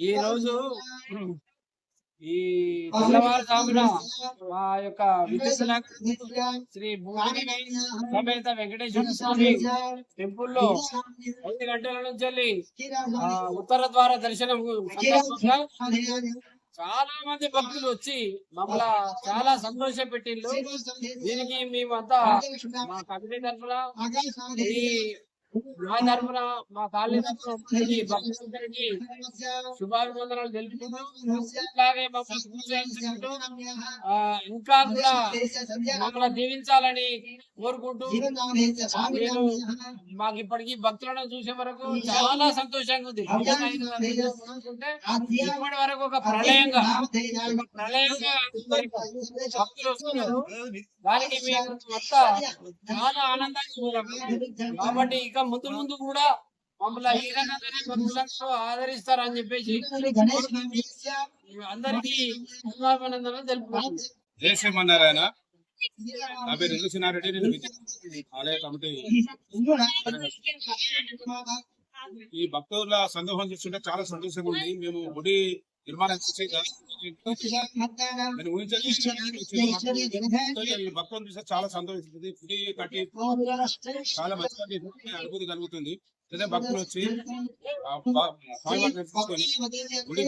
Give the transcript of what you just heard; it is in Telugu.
ఈ రోజు ఈ తెల్లవారుజామున మా యొక్క శ్రీ భూమి సమేత వెంకటేశ్వర స్వామి టెంపుల్ లో 5 గంటల నుంచి వెళ్ళి ఉత్తర ద్వార దర్శనం చాలా మంది భక్తులు వచ్చి మమ్మల్ని చాలా సంతోష పెట్టిండ్రు. దీనికి మేమంతా మా కమిటీ తరఫున మా తరఫున మా కాలనీ భక్తులందరికీ శుభాభివందనాలు తెలుపుతున్నాం. ఇట్లాగే ప్రోత్సహించుకుంటూ ఇంకా కూడా మమ్మల్ని దీవించాలని కోరుకుంటూ నేను మాకు ఇప్పటికీ భక్తులను చూసే వరకు చాలా సంతోషంగా ఉంది. ఇప్పటి వరకు ఒక ప్రళయంగా భక్తులు వస్తున్నారు. దానికి మేము అంతా చాలా ఆనందంగా కాబట్టి ఇక ముందు కూడా మమ్మల్ని ఈ రకంగానే భక్తులతో ఆదరిస్తారని చెప్పేసి అందరికీ శుభాభినందనలు తెలుపుతున్నాను. జై శ్రీమన్నారాయణ. నా పేరు ఇంద్రసేనారెడ్డి. నేను ఆలయ కమిటీ. ఈ భక్తుల సందర్భం చూస్తుంటే చాలా సంతోషంగా ఉంది. మేము గుడి నిర్మాణం నేను భక్తులు చూస్తే చాలా సంతోషిస్తుంది. గుడి కట్టి చాలా మంచి అనుభూతి కలుగుతుంది. అదే భక్తులు వచ్చి గుడి